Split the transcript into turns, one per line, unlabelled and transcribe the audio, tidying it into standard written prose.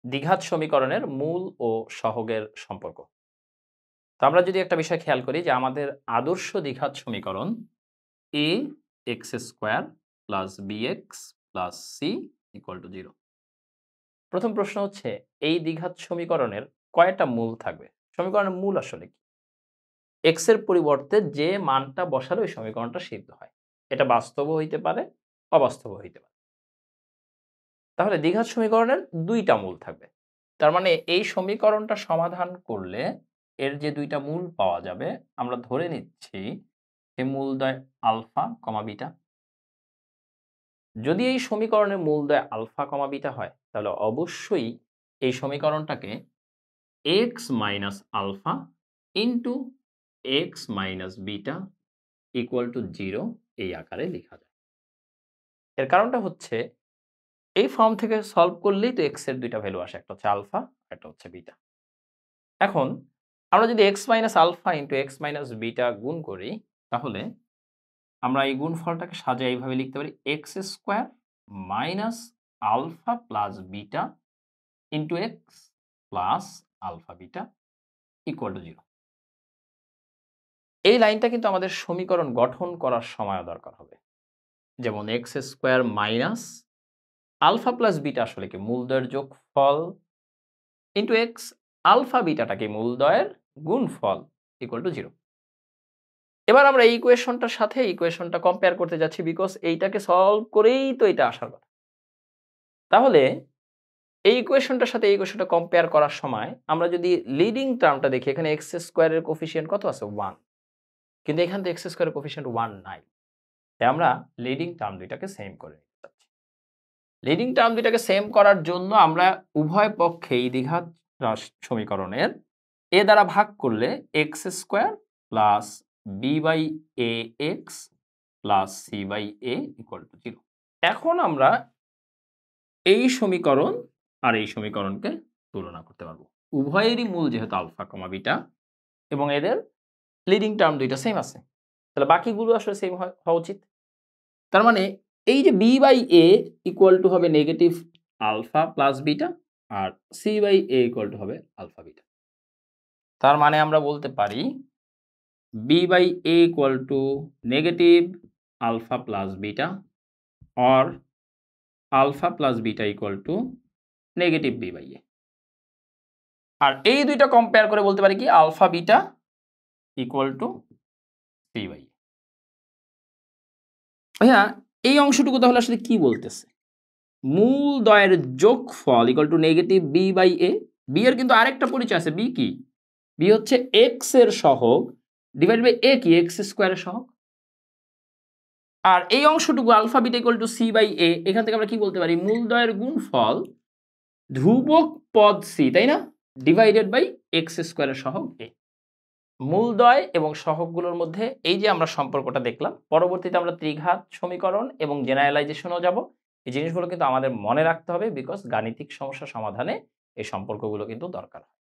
দ্বিঘাত সমীকরণের মূল ও সহগের সম্পর্ক। তো আমরা যদি একটা বিষয় খেয়াল করি যে আমাদের আদর্শ দ্বিঘাত সমীকরণ a x square plus bx plus c equal to 0। প্রথম প্রশ্ন হচ্ছে এই দ্বিঘাত সমীকরণের কয়টা মূল থাকবে? সমীকরণের মূল আসলে কি? x এর পরিবর্তে যে মানটা বসালে ওই সমীকরণটা সিদ্ধ হয়। এটা বাস্তবও হইতে পারে, অবাস্তবও হইতে পারে। তাহলে দ্বিঘাত সমীকরণের দুইটা মূল থাকবে। তার মানে এই সমীকরণটা সমাধান করলে এর যে দুইটা মূল পাওয়া যাবে, আমরা ধরে নিচ্ছি সে মূলদ্বয় আলফা কমা বিটা। যদি এই সমীকরণের মূলদ্বয় আলফা কমা বিটা হয়, তাহলে অবশ্যই এই সমীকরণটাকে x minus alpha into x minus beta equal to 0 এই আকারে লেখা যায়। এর কারণটা হচ্ছে এই ফর্ম থেকে সলভ করলেই তো x এর দুইটা ভ্যালু আসে, একটা হচ্ছে আলফা, একটা হচ্ছে বিটা। এখন আমরা যদি x minus alpha into x minus beta গুণ করি, তাহলে আমরা এই গুণফলটাকে সাজিয়ে এইভাবে লিখতে পারি x square minus alpha plus beta into x plus alpha beta equal to 0। এই লাইনটা কিন্তু আমাদের সমীকরণ গঠন করার সময়ও দরকার হবে। যেমন x square minus alpha plus beta আসলে কি মূলদ্বয়ের যোগফল ইন্টু এক্স, আলফা বিটাটাকে মূলদ্বয়ের গুণফল ইকুয়াল টু 0। এবার আমরা এই ইকুয়েশনটার সাথে ইকুয়েশনটা কম্পেয়ার করতে যাচ্ছি, বিকজ এইটাকে সলভ করেই তো এটা আসার কথা। তাহলে এই ইকুয়েশনটার সাথে এই ইকুয়েশনটা কম্পেয়ার করার সময় আমরা যদি লিডিং টার্মটা দেখি, এখানে এক্স স্কোয়ারের কোফিসিয়েন্ট কত আছে? 1, কিন্তু এখান থেকে এক্স স্কোয়ারের কোফিসিয়েন্ট 1 নাই। তাই আমরা লিডিং টার্ম দুইটাকে সেম করে নিতে চাচ্ছি। লিডিং টার্ম দুইটাকে সেম করার জন্য আমরা উভয় পক্ষেই দ্বিঘাত সমীকরণের এ দ্বারা ভাগ করলে x square plus b by a x plus c by a equal to 0। এখন আমরা এই সমীকরণ আর এই সমীকরণকে তুলনা করতে পারবো। উভয়েরই মূল যেহেতু আলফা কমা বিটা এবং এদের লিডিং টার্ম দুইটা সেম আছে, তাহলে বাকিগুলো আসলে সেম হওয়া উচিত। তার মানে এই যে b by a equal to হবে নেগেটিভ আলফা প্লাস বিটা আর c by a equal to হবে আলফা বিটা। তার মানে আমরা বলতে পারি b by a equal to negative alpha plus beta or alpha plus beta equal to negative b by a. আর এই দুইটা কম্পেয়ার করে বলতে পারি কি alpha beta equal to c by a. ভাইয়া এই অংশটুকু তাহলে আসলে কি বলতেছে? মূলদ্বয়ের যোগফল equal to negative b by a. B এর কিন্তু আরেকটা পরিচয় আছে, বি কি? বি হচ্ছে এক্স এর সহগ ডিভাইড বাই এ কি এক্স স্কোয়ারের সহগ। আর এই অংশটুকু alpha beta equal to c by a, এখান থেকে আমরা কি বলতে পারি? মূলদ্বয়ের গুণফল ধ্রুবক পদ সি, তাই না, ডিভাইডেড বাই এক্স স্কোয়ারের সহগ এ। মূলদ্বয় এবং সহগগুলোর মধ্যে এই যে আমরা সম্পর্কটা দেখলাম, পরবর্তীতে আমরা ত্রিঘাত সমীকরণ এবং জেনারেলাইজেশনও যাব। এই জিনিসগুলো কিন্তু আমাদের মনে রাখতে হবে, বিকজ গাণিতিক সমস্যা সমাধানে এই সম্পর্কগুলো কিন্তু দরকার হয়।